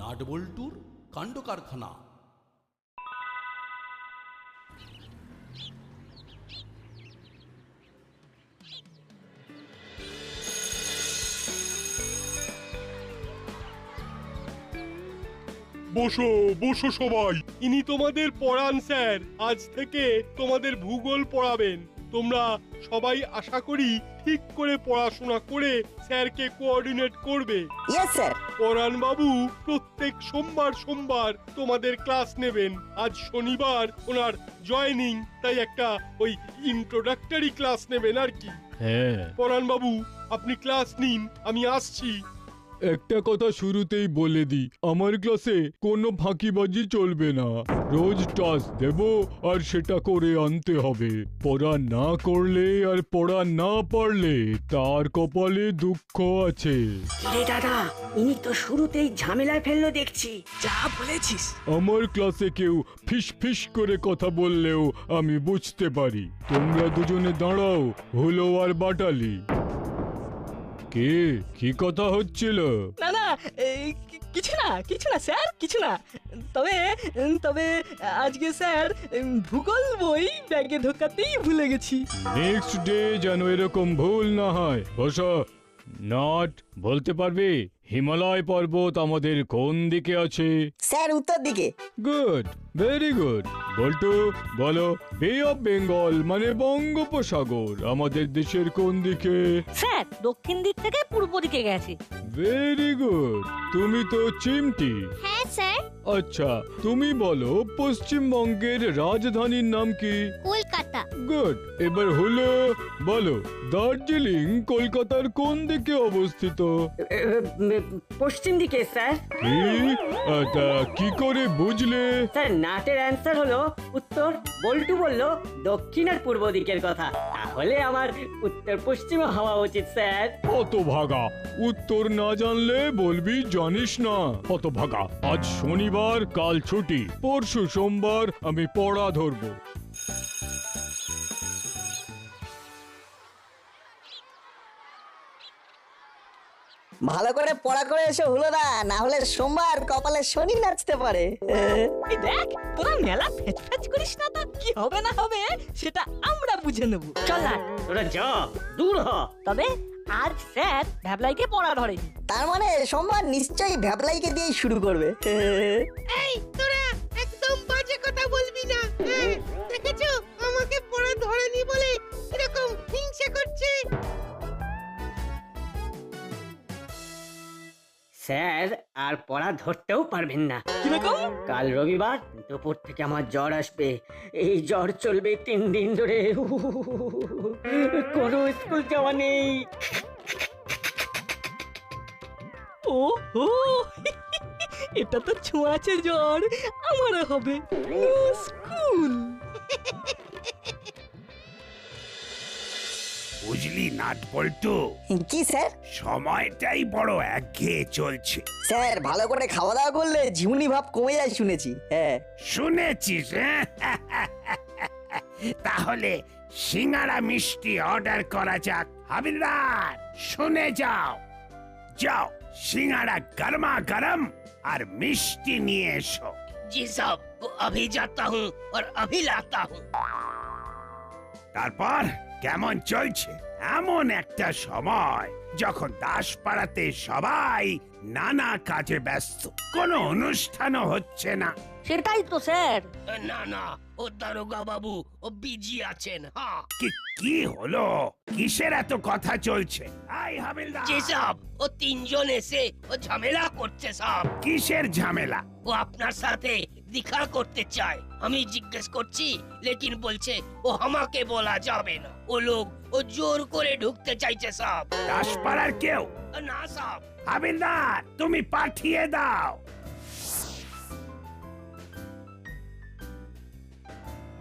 নাটবল্টুর কাণ্ড কারখানা। বসো বসো সবাই। ইনি তোমাদের পড়ান স্যার, আজ থেকে তোমাদের ভূগোল পড়াবেন। তোমরা সবাই আশা করি ঠিক করে পড়াশোনা করে স্যারকে কোঅর্ডিনেট করবে। Yes sir. পরাণ বাবু প্রত্যেক সোমবার সোমবার তোমাদের ক্লাস নেবেন। আজ শনিবার ওনার জয়েনিং, তাই একটা ওই ইন্ট্রোডাক্টরি ক্লাস নেবেন আর কি। হ্যাঁ, পরাণ বাবু আপনি ক্লাস নিন, আমি আসছি। একটা কথা শুরুতেই বলে দিই, আমার ক্লাসে কোনো ফাঁকিবাজি চলবে না। রোজ টাস্ক দেব আর সেটা করে আনতে হবে। পড়া না করলে আর পড়া না পারলে তার কপালে দুঃখ আছে। রে দাদা, ইনি তো শুরুতেই ঝামেলায় ফেললো দেখছি। যা বলেছিস। আমার ক্লাসে কেউ ফিস ফিস করে কথা বললেও আমি বুঝতে পারি। তোমরা দুজনে দাঁড়াও, হলো আর বাটালি। কে কি কথা হচ্ছিল? না না, কিছু না স্যার, কিছু না। তবে তবে আজকে স্যার ভূগোল বই ব্যাগে ঢোকাতেই ভুলে গেছি। নেক্সট ডে যেন এরকম ভুল না হয়। বসো। নট বলতে পারবে হিমালয় পর্বত আমাদের কোন দিকে আছে? স্যার উত্তর দিকে। Good, very good. বল্টু বলো, বে অফ বেঙ্গল মানে বঙ্গোপসাগর আমাদের দেশের কোন দিকে? স্যার দক্ষিণ দিক থেকে পূর্ব দিকে গেছে। ভেরি গুড, তুমি তো চিমটি। হ্যাঁ স্যার। আচ্ছা, তুমি বলো পশ্চিমবঙ্গের রাজধানীর নাম কি? কলকাতা। গুড। এবার হলো, বলো দার্জিলিং কলকাতার কোন দিকে অবস্থিত? পশ্চিম দিকে স্যার। কি? তা কি করে বুঝলে? স্যার নাটের অ্যান্সার হলো উত্তর। বল্টু বলল দক্ষিণ আর পূর্ব দিকের কথা, তাহলে আমার উত্তর পশ্চিমে হওয়া উচিত স্যার। হতভাগা, উত্তর না জানলে বলবি জানিস না। হতভাগা, আজ শনিবার, কাল ছুটি, পরশু সোমবার আমি পড়া ধরবো। ভালো করে পড়া করে এসে হলো না, না হলে সোমবার কপালে শনি নাচতে পারে। এই দেখ, তোরা মেলা ফেচ করিস না তো, কি হবে না হবে সেটা আমরা বুঝে নেব। চল না। তোরা যা দূর হ। তবে আজ স্যার ভ্যাবলাইকে পড়া ধরেনি। তার মানে সোমবার নিশ্চয়ই ভ্যাবলাইকে দিয়েই শুরু করবে। এই তোরা একদম বাজে কথা বলবি না। দেখেছো আমাকে পড়া ধরেনি বলে এরকম হিংসা করছে। স্যার আর পড়া ধরতেও পারবেন না। কিরকম? কাল রবিবার দুপুর থেকে আমার জ্বর আসবে। এই জ্বর চলবে 3 দিন ধরে। কোনো স্কুল যাওয়া নেই। ও হো, এটা তো ছোঁয়াচে জ্বর, আমারও হবে। No school. বুঝলি নাটবল্টু, কি স্যার? সময়টাই বড় একঘেয়ে চলছে। স্যার ভালো করে খাওয়া দাওয়া করলে ঝিমুনি ভাব কমে যায় শুনেছি। হ্যাঁ শুনেছিস? হ্যাঁ? তাহলে সিঙ্গারা মিষ্টি অর্ডার করা যাক। হাবিলদার শুনে যাও, যাও সিঙ্গারা গরমা গরম আর মিষ্টি নিয়ে এসো। জি সাব, अभी जाता हूँ और अभी लाता हूँ। তারপর কেমন চলছে? এমন একটা সময় যখন দাসপাড়াতে সবাই নানা কাজে ব্যস্ত, কোনো অনুষ্ঠানও হচ্ছে না। সেটাই তো স্যার। না না, ও দারোগা বাবু ও বিজি আছেন। হ্যাঁ কি হলো? কিসের এত কথা চলছে? আই হাবিলদার, জি সাব, ও তিনজন এসে ও ঝামেলা করছে সাব। কিসের ঝামেলা? ও আপনার সাথে দেখা করতে চায়। আমি জিজ্ঞেস করছি, লেকিন বলছে ও আমাকে বলা যাবে না। ও লোক ও জোর করে ঢুকতে চাইছে সাব। দাসপাড়ার কেউ? না সাব। হাবিলদার তুমি পাঠিয়ে দাও।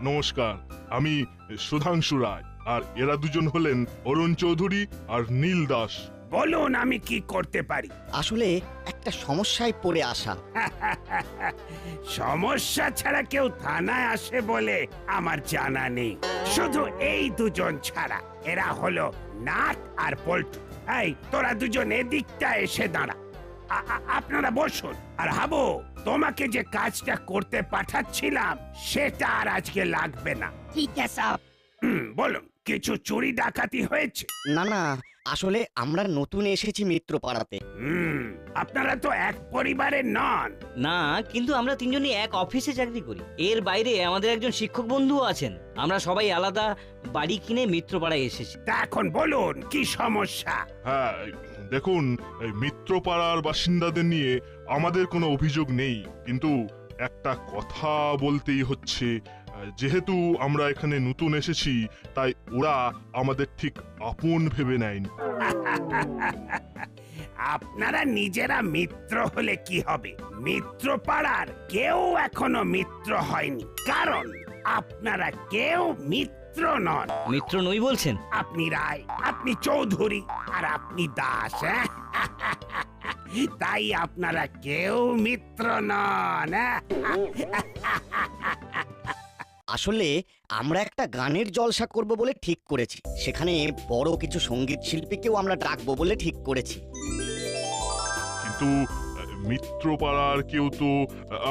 নমস্কার, আমি সুধাংশু রায়, আর এরা দুজন হলেন অরুণ চৌধুরী আর নীল দাস। বলুন আমি কি করতে পারি? আসলে একটা সমস্যায় পড়ে আসা। সমস্যা ছাড়া কেউ থানায় আসে বলে আমার জানা নেই, শুধু এই দুজন ছাড়া। এরা হলো নাট আর পল্টু। এই তোরা দুজন এদিকটা এসে দাঁড়া। আপনারা বসুন। আর হাবু, তোমাকে যে কাজটা করতে পাঠাচ্ছিলাম সেটা আর আজকে লাগবে না। ঠিক আছে সাহেব। বলুন, কিছু চুরি ডাকাতি হয়েছে? না না, আসলে আমরা নতুন এসেছি মিত্রপাড়াতে। আপনারা তো এক পরিবারের নন। না, কিন্তু আমরা তিনজনই এক অফিসে চাকরি করি। এর বাইরে আমাদের একজন শিক্ষক বন্ধুও আছেন। আমরা সবাই আলাদা বাড়ি কিনে মিত্রপাড়ায় এসেছি। তা এখন বলুন কি সমস্যা? হ্যাঁ, দেখুন, এই মিত্রপাড়ার বাসিন্দাদের নিয়ে আমাদের কোনো অভিযোগ নেই, কিন্তু একটা কথা বলতেই হচ্ছে। যেহেতু আমরা এখানে নতুন এসেছি, তাই ওরা আমাদের ঠিক আপন ভেবে নেয়নি। আপনারা নিজেরা মিত্র হলে কি হবে? মিত্রপাড়ার কেউ এখনো মিত্র হয়নি, কারণ আপনারা কেউ মিত্র নন। মিত্র নই বলছেন? আপনি রায়, আপনি চৌধুরী, আর আপনি দাস। তাই আপনারা কেউ মিত্র নন। আসলে আমরা একটা গানের জলসা করব বলে ঠিক করেছি। সেখানে বড় কিছু সঙ্গীত শিল্পীকেও আমরা ডাকবো বলে ঠিক করেছি। কিন্তু মিত্রপাড়ার কেউ তো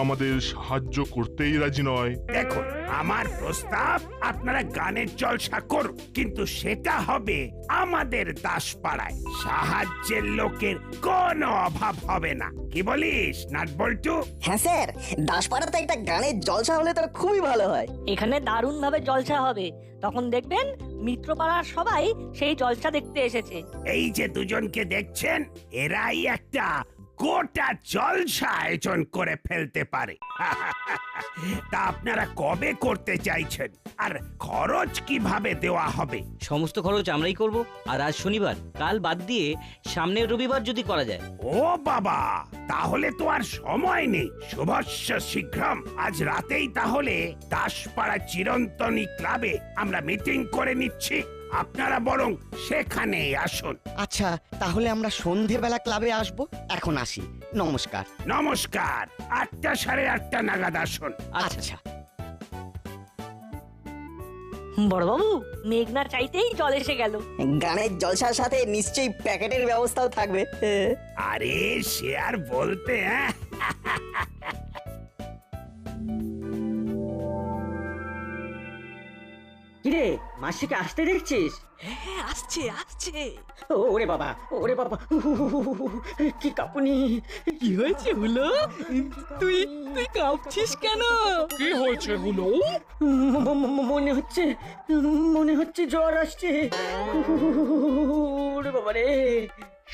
আমাদের সাহায্য করতেই রাজি নয়। দেখুন, আমার প্রস্তাব, আপনারা গানের জলসা করুন, কিন্তু সেটা হবে আমাদের দাসপাড়ায়। সাহায্যের লোকের কোনো অভাব হবে না। কি বলিস নাটবল্টু? হ্যাঁ স্যার, দাসপাড়াতে একটা গানের জলসা হলে তো খুবই ভালো হয়। এখানে দারুণ ভাবে জলসা হবে, তখন দেখবেন মিত্রপাড়ার সবাই সেই জলসা দেখতে এসেছে। এই যে দুজনকে দেখছেন, এরাই একটা গোটা জলসা আয়োজন করে ফেলতে পারে। তা আপনারা কবে করতে চাইছেন, আর খরচ কিভাবে দেওয়া হবে? সমস্ত খরচ আমরাই করব। আর আজ শনিবার, কাল বাদ দিয়ে সামনের রবিবার যদি করা যায়। ও বাবা, তাহলে তো আর সময় নেই। শুভস্য শীঘ্রম। আজ রাতেই তাহলে দাসপাড়া চিরন্তনী ক্লাবে আমরা মিটিং করে নিচ্ছি। আপনারা বরং সেখানে আসুন। আচ্ছা, তাহলে আমরা সন্ধেবেলা ক্লাবে আসব। এখন আসি, নমস্কার। নমস্কার। 8টা, 8:30 নাগাদ আসুন। আচ্ছা। বড়বাবু, মেঘনা চাইতেই জল এসে গেল। গানের জলসার সাথে নিশ্চয়ই প্যাকেটের ব্যবস্থাও থাকবে। আরে সে আর বলতে। কিরে, মাসিকে আসতে দেখছিস? হ্যাঁ, আসছে আসছে। ওরে বাবা, ওরে বাবা, কি কাঁপুনি! কি হয়েছে হলো? তুই তুই কাঁপছিস কেন? কি হয়েছে হলো? মনে হচ্ছে জ্বর আসছে। ওরে বাবা রে!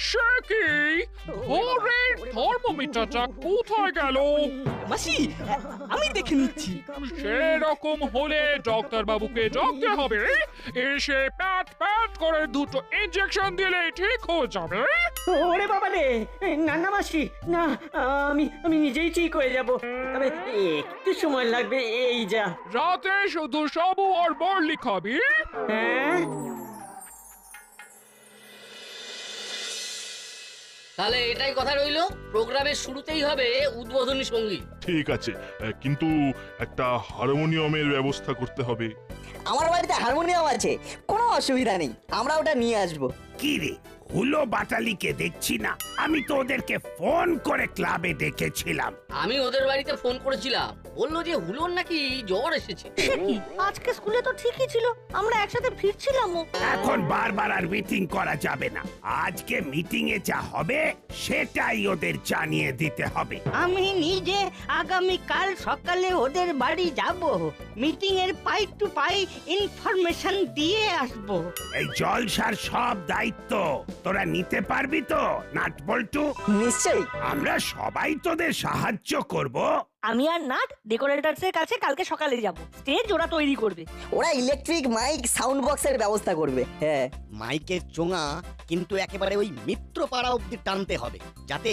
সে কি? ঘরের থার্মোমিটারটা কোথায় গেল? মাসি, আমি দেখে নিচ্ছি। সেরকম হলে ডাক্তার বাবুকে ডাকতে হবে। এসে প্যাট প্যাট করে 2টো ইনজেকশন দিলেই ঠিক হয়ে যাবে। ওরে বাবা রে! না না মাসি, না, আমি নিজেই ঠিক হয়ে যাব, তবে একটু সময় লাগবে। এই যা। রাতে শুধু সাবু আর বরলি খাবি? হ্যাঁ, তাহলে এটাই কথা রইলো, প্রোগ্রামের শুরুতেই হবে উদ্বোধনী সঙ্গীত। ঠিক আছে, কিন্তু একটা হারমোনিয়ামের ব্যবস্থা করতে হবে। আমার বাড়িতে হারমোনিয়াম আছে, কোনো অসুবিধা নেই, আমরা ওটা নিয়ে আসবো। কি রে, হুলো বাটালিকে দেখছি না? আমি তো ওদেরকে ফোন করে ক্লাবে ডেকেছিলাম। আমি ওদের বাড়িতে ফোন করেছিলাম, বললো যে হুলোর নাকি জ্বর এসেছে। আজকে স্কুলে তো ঠিকই ছিল, আমরা একসাথে ফিরছিলামও। এখন বারবার আর মিটিং করা যাবে না। আজকে মিটিং এ যা হবে সেটাই ওদের জানিয়ে দিতে হবে। আমি নিজে আগামী কাল সকালে ওদের বাড়ি যাব, মিটিং এর পাই টু পাই ইনফরমেশন দিয়ে আসব। এই জলসার সব দায়িত্ব তোরা নিতে পারবি তো নাটবল্টু? নিশ্চয়ই। আমরা সবাই তোদের সাহায্য করব। আমি আর নাট ডেকোরেটরসের কাছে কালকে সকালে যাব, স্টেজ ওরা তৈরি করবে। ওরা ইলেকট্রিক মাইক, সাউন্ড বক্সের ব্যবস্থা করবে। হ্যাঁ, মাইকের চোঙা কিন্তু একেবারে ওই মিত্রপাড়া অব্দি টানতে হবে, যাতে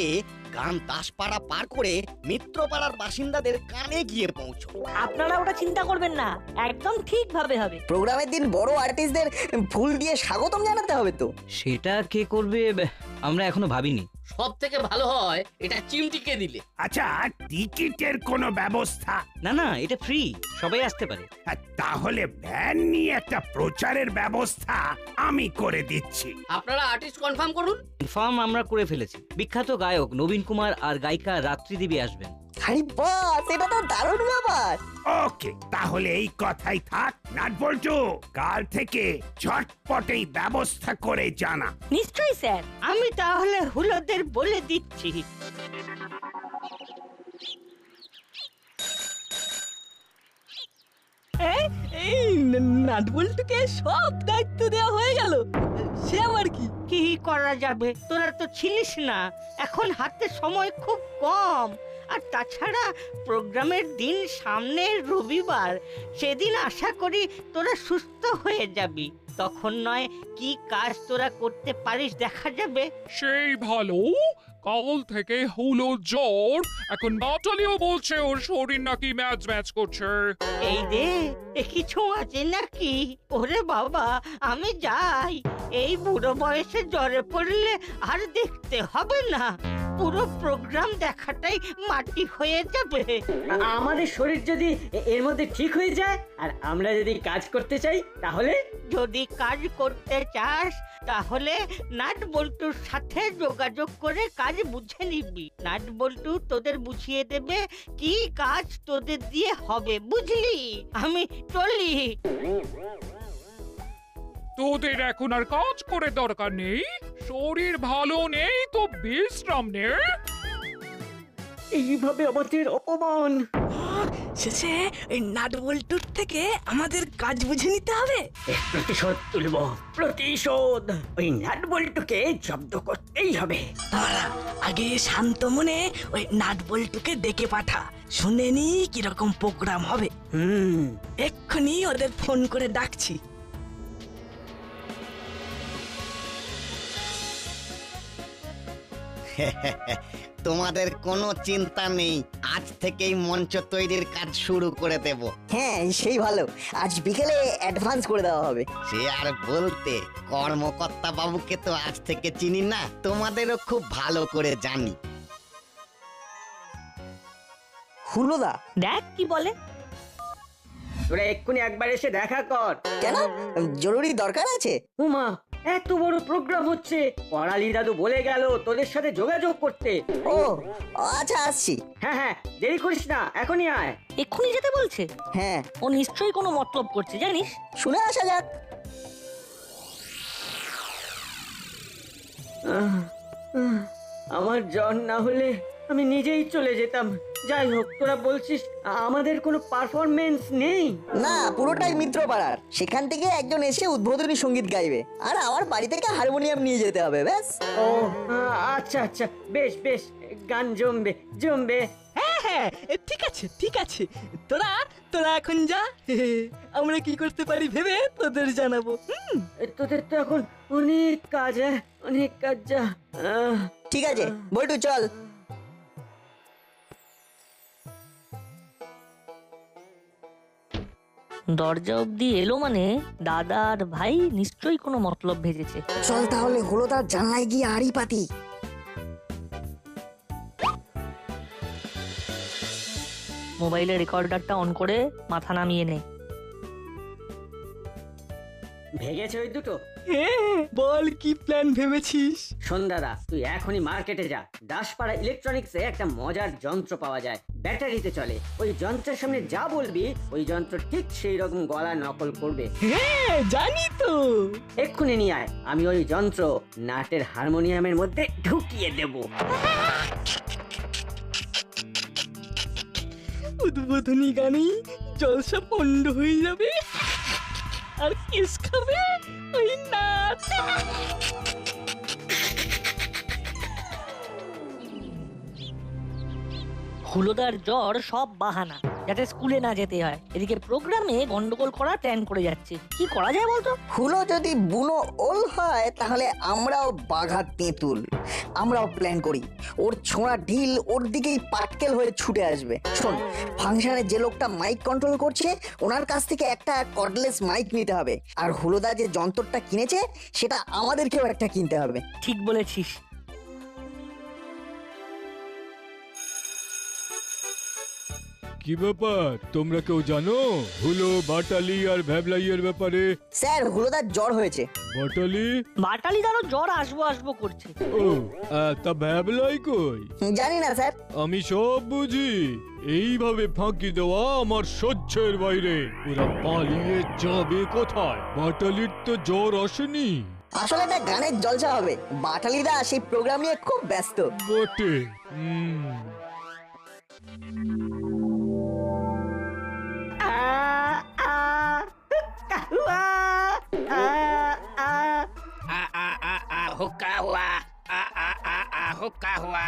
গান দাসপাড়া পার করে মিত্রপাড়ার বাসিন্দাদের কানে গিয়ে পৌঁছো। আপনারা ওটা চিন্তা করবেন না, একদম ঠিকভাবে হবে। প্রোগ্রামের দিন বড় আর্টিস্টদের ফুল দিয়ে স্বাগতম জানাতে হবে তো। সেটা কে করবে আমরা এখনো ভাবিনি। সব থেকে ভালো হয় এটা চিমটিকে দিলে। আচ্ছা, টিকিটের কোনো ব্যবস্থা? না না, এটা ফ্রি, সবাই আসতে পারে। তাহলে ভ্যান নিয়ে একটা প্রচারের ব্যবস্থা আমি করে দিচ্ছি। আপনারা আর্টিস্ট কনফার্ম করুন। কনফার্ম আমরা করে ফেলেছি। বিখ্যাত গায়ক নবীন কুমার আর গায়িকা রাত্রি দেবী আসবেন। আরে বাস, এটা তো দারুণ ব্যাপার। ওকে, তাহলে এই কথাই থাক। নাটবল্টু, কাল থেকে ঝটপট এই ব্যবস্থা করে জানা। নিশ্চয়ই স্যার, আমি তাহলে হুলোদের বলে দিচ্ছি। এই নাটবল্টুকে সব দায়িত্ব দেওয়া হয়ে গেল, সে আবার কি? কি করা যাবে, তোরা তো ছিলিস না, এখন হাতে সময় খুব কম। আর তাছাড়া প্রোগ্রামের দিন সামনে রবিবার, সেদিন আশা করি তোরা সুস্থ হয়ে যাবি। তখন নয় কি কাজ তোরা করতে পারিস দেখা যাবে। সেই ভালো, কাল থেকে হলো জ্বর, এখন নাটালিও বলছে ওর শরীর নাকি ম্যাচ ম্যাচ করছে। এই রে, এ কিছু আছে নাকি? ওরে বাবা, আমি যাই। এই বুড়ো বয়সে জ্বরে পড়লে আর দেখতে হবে না, পুরো প্রোগ্রাম দেখাটাই মাটি হয়ে যাবে। আমাদের শরীর যদি এর মধ্যে ঠিক হয়ে যায় আর আমরা যদি কাজ করতে চাই, তাহলে? যদি কাজ করতে চাস তাহলে নাট বল্টুর সাথে যোগাযোগ করে কাজ বুঝে নিবি। নাট বল্টু তোদের বুঝিয়ে দেবে কি কাজ তোদের দিয়ে হবে, বুঝলি? আমি চলি। তোদের এখন আর কাজ করে দরকার নেই, শরীর ভালো নেই তো বিশ্রাম নে। এইভাবে আমাদের অপমান। শেষে এই নাটবল্টুর থেকে আমাদের কাজ বুঝে নিতে হবে। প্রতিশোধ তুলব, প্রতিশোধ। ওই নাট বল্টুকে জব্দ করতেই হবে। দাঁড়া, আগে শান্ত মনে ওই নাটবল্টুকে ডেকে পাঠা, শুনে নি কিরকম প্রোগ্রাম হবে। এক্ষুনি ওদের ফোন করে ডাকছি। তোমাদের কোনো চিন্তা নেই, আজ থেকেই মঞ্চ তৈরির কাজ শুরু করে দেব। হ্যাঁ, সেই ভালো, আজ বিকেলে অ্যাডভান্স করে দেওয়া হবে। সে আর বলতে, কর্মকর্তা বাবুকে তো আজ থেকে চিনি না, তোমাদেরও খুব ভালো করে জানি। হুলোদা, দেখ কি বলে। তোরা এক্ষুনি একবার এসে দেখা কর। কেন, জরুরি দরকার আছে? উমা, এত বড় প্রোগ্রাম হচ্ছে, পড়ালি দাদু বলে গেল তোদের সাথে যোগাযোগ করতে। ও আচ্ছা, আসছি। হ্যাঁ হ্যাঁ, দেরি করিস না, এখনই আয়। এক্ষুনি যেতে বলছে? হ্যাঁ। ও নিশ্চয়ই কোনো মতলব করছে, জানিস? শুনে আসা যাক। আমার জ্বর না হলে আমি নিজেই চলে যেতাম। যাই হোক, তোরা বলছিস আমাদের কোনো পারফরমেন্স নেই? না, পুরোটাই মিত্রপাড়ার। সেখান থেকে একজন এসে উদ্বোধনী সঙ্গীত গাইবে, আর আমার বাড়ি থেকে হারমোনিয়াম নিয়ে যেতে হবে, ব্যাস। ও আচ্ছা আচ্ছা, বেশ বেশ, গান জমবে জমবে। হ্যাঁ হ্যাঁ, ঠিক আছে ঠিক আছে, তোরা তোরা এখন যা, আমরা কি করতে পারি ভেবে তোদের জানাবো। তোদের তো এখন অনেক কাজ, অনেক কাজ। যা, ঠিক আছে বল্টু, চল। দরজা অব্দি এলো মানে দাদা আর ভাই নিশ্চয়ই কোনো মতলব ভেজেছে। চল তাহলে হুলোদার জানলায় গিয়ে আড়ি পাতি। মোবাইলের রেকর্ডারটা অন করে মাথা নামিয়ে নে। ভেগেছে ওই দুটো? বল কি প্ল্যান ভেবেছিস? সন্ধ্যাদা, তুই এখনই মার্কেটে যা। দাসপাড়া ইলেকট্রনিক্সে একটা মজার যন্ত্র পাওয়া যায়, ব্যাটারিতে চলে। ওই যন্ত্রের সামনে যা বলবি ওই যন্ত্র ঠিক সেই রকম গলা নকল করবে। হ্যাঁ জানি তো। এক্ষুনি নিয়ে আয়, আমি ওই যন্ত্র নাটের হারমোনিয়ামের মধ্যে ঢুকিয়ে দেব। উদ্বোধনী গানেই জলসা পণ্ড হয়ে যাবে, আর কিস খাবে ওই নাচ। হুলোদার জ্বর সব বাহানা, যাতে স্কুলে না যেতে হয়। এদিকে প্রোগ্রামে গন্ডগোল করা প্ল্যান করে যাচ্ছে। কি করা যায় বলতো? হুলো যদি বুনো ওল হয়, তাহলে আমরাও বাঘা তেঁতুল। আমরাও প্ল্যান করি, ওর ছোঁড়া ঢিল ওর দিকেই পাটকেল হয়ে ছুটে আসবে। শোন, ফাংশনে যে লোকটা মাইক কন্ট্রোল করছে ওনার কাছ থেকে একটা কর্ডলেস মাইক নিতে হবে, আর হুলোদা যে যন্ত্রটা কিনেছে সেটা আমাদেরকেও একটা কিনতে হবে। ঠিক বলেছিস। কি ব্যাপার তোমরা কেউ জানো হুলো বাটালি আর ভ্যাবলাইয়ের ব্যাপারে? স্যার হুলোদার জ্বর হয়েছে। বাটালি? বাটালি দাঁড়ো জ্বর আসবো আসবো করছে। ও তা ভ্যাবলাই কই? জানি না স্যার। আমি সব বুঝি। এইভাবে ফাঁকি দেওয়া আমার সহ্যের বাইরে। ওরা পালিয়ে যাবে কোথায়? বাটালির তো জ্বর আসেনি। আসলে একটা গানের জলসা হবে, বাটালিদা সেই প্রোগ্রাম নিয়ে খুব ব্যস্ত বটে। हुक्का हुआ हुक्का हुआ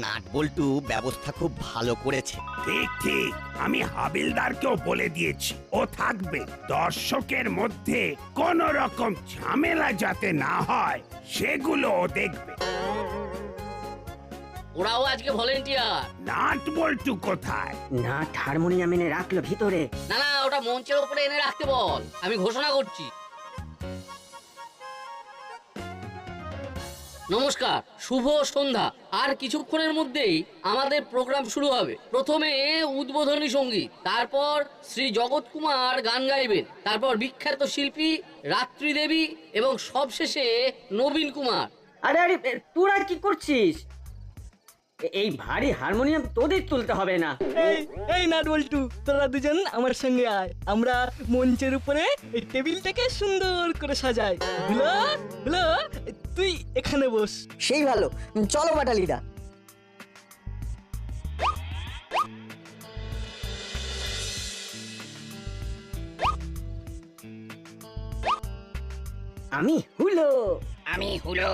নাট বল্টু ব্যবস্থা খুব ভালো করেছে। ঠিক ঠিক, আমি হাবিলদারকেও বলে দিয়েছি ও থাকবে। দর্শকের মধ্যে কোন রকম ঝামেলা যাতে না হয় সেগুলো ও দেখবে। ওরাও আজকে ভলেন্টিয়ার। নাট বল্টু কোথায়? নাট হারমোনিয়াম এনে রাখলো ভিতরে। না না, ওটা মঞ্চের উপরে এনে রাখতে বল, আমি ঘোষণা করছি। নমস্কার, শুভ সন্ধ্যা। আর কিছুক্ষণের মধ্যেই আমাদের প্রোগ্রাম শুরু হবে। প্রথমে উদ্বোধনী সঙ্গীত, তারপর শ্রী জগৎ কুমার গান গাইবেন, তারপর বিখ্যাত শিল্পী রাত্রি দেবী এবং সবশেষে নবীন কুমার। আরে আরে তোরা কি করছিস? এই ভারী হারমোনিয়াম তোদের তুলতে হবে না। এই নাট বল্টু, তোরা দুজন আমার সঙ্গে আয়। আমরা মঞ্চের উপরে এই টেবিলটাকে সুন্দর করে সাজাই। হলো হলো, তুই এখানে বস। সেই ভালো, চলো বাটালিদা। আমি হুলো। আমি হুলো।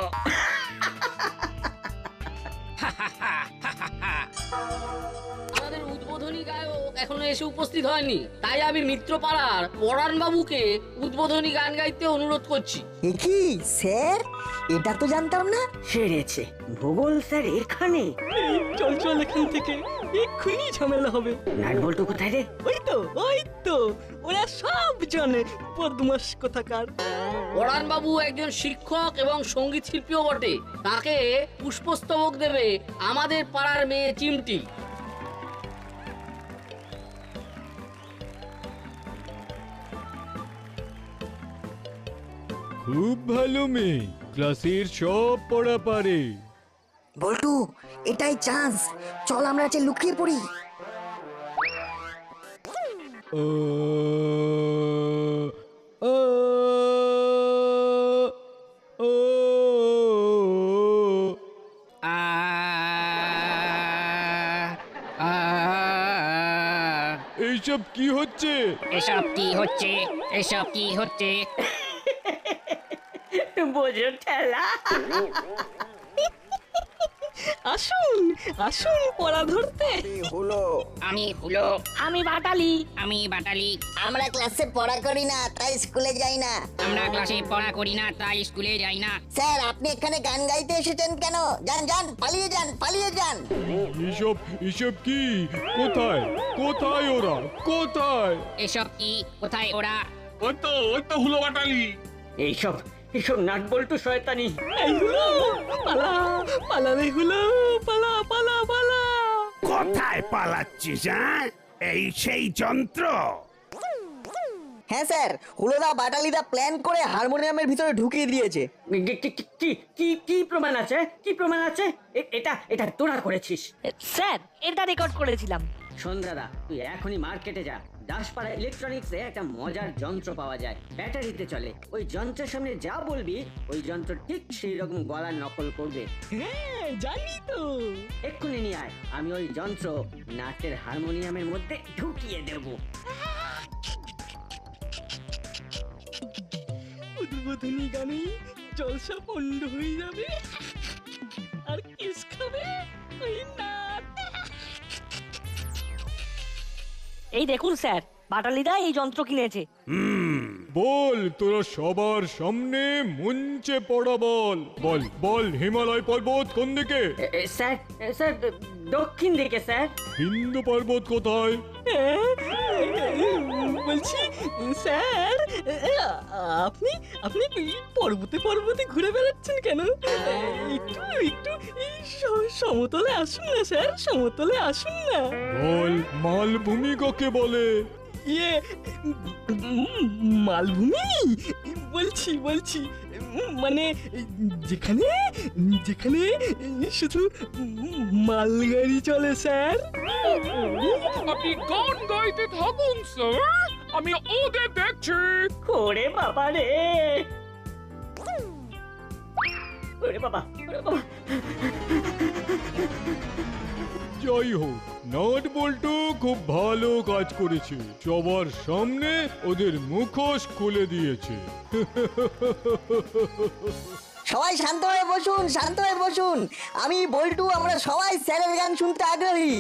আমাদের উদ্বোধনী গায়ক এখনো এসে উপস্থিত হয়নি, তাই আমি মিত্রপাড়ার পরাণ বাবুকে উদ্বোধনী গান গাইতে অনুরোধ করছি। কি স্যার, এটা তো জানতাম না। সেরেছে, ভূগোল স্যার এখানে। চল চল এখান থেকে, এক্ষুনি ঝামেলা হবে। নাট বল্টু কোথায় রে? ওই তো ওরা সব জানে, বদমাস কোথাকার। পরাণ বাবু একজন শিক্ষক এবং সঙ্গীত শিল্পীও বটে। তাকে পুষ্পস্তবক দেবে আমাদের পাড়ার মেয়ে চিমটি। খুব ভালো মেয়ে, ক্লাসের সব পড়া পারে। বল্টু, এটাই চান্স, চল আমরা যে লুকিয়ে পড়ি। ও ও ও এইসব কি হচ্ছে? এসব কি হচ্ছে? এসব কি হচ্ছে? বোঝো ঠেলা। আসুন আসুন পড়া ধরতে। হলো আমি হুলো। আমি বাটালি। আমি বাটালি। আমরা ক্লাসে পড়া করি না, তাই স্কুলে যাই না। আমরা ক্লাসে পড়া করি না, তাই স্কুলে যাই না। স্যার, আপনি এখানে গান গাইতে এসেছেন কেন? যান যান, পালিয়ে যান, পালিয়ে যান। এসব এসব কি? কোথায় কোথায় ওরা? কোথায়? এসব কি? কোথায় ওরা? ওই তো হুলো বাটালি। এইসব এইসব নাট বল্টু শয়তানি। এই হলো, পালা পালা রে হলো, পালা পালা পালা। কোথায় পালাচ্ছিস? হ্যাঁ, এই সেই যন্ত্র? হ্যাঁ স্যার, হুলোদা বাটালিদা প্ল্যান করে হারমোনিয়ামের ভিতরে ঢুকিয়ে দিয়েছে। কি কি কি প্রমাণ আছে? কি প্রমাণ আছে? এটা এটা তোরা করেছিস? স্যার, এটা রেকর্ড করেছিলাম। শোন দাদা, তুই এখনই মার্কেটে যা। দাসপাড়া ইলেকট্রনিক্সে একটা মজার যন্ত্র পাওয়া যায়, ব্যাটারিতে চলে। ওই যন্ত্রের সামনে যা বলবি ওই যন্ত্র ঠিক সেই রকম গলার নকল করবে। হ্যাঁ জানি তো। এক্ষুনি নিয়ে আয়, আমি ওই যন্ত্র নাটের হারমোনিয়ামের মধ্যে ঢুকিয়ে দেব। উদ্বোধনী গানে জলসা পণ্ড হয়ে যাবে। আর কিস খাবে ওই নাট। এই দেখুন স্যার, বাটালিদা এই যন্ত্র কিনেছে। বল, তোরা সবার সামনে মঞ্চে পড়া বল। বল বল, হিমালয় পর্বত কোন দিকে? স্যার স্যার, দক্ষিণ দিকে স্যার। হিন্দু পর্বত কোথায়? বলছি স্যার আপনি আপনি পর্বতে পর্বতে ঘুরে বেড়াচ্ছেন কেন? একটু একটু এই সমতলে আসুন না স্যার, সমতলে আসুন না। বল মালভূমি কাকে বলে? ইয়ে মালভূমি বলছি বলছি মানে যেখানে যেখানে শুধু মালগাড়ি চলে স্যার। আপনি গান গাইতে থাকুন স্যার, আমি ওদের দেখছি। ওরে বাবা রে, ওরে বাবা, ওরে বাবা। যাই হোক, নাট বল্টু খুব ভালো কাজ করেছে, সবার সামনে ওদের মুখোশ খুলে দিয়েছে। সবাই শান্ত হয়ে বসুন, শান্ত হয়ে বসুন। আমি বল্টু, আমরা সবাই স্যারের গান শুনতে আগ্রহী।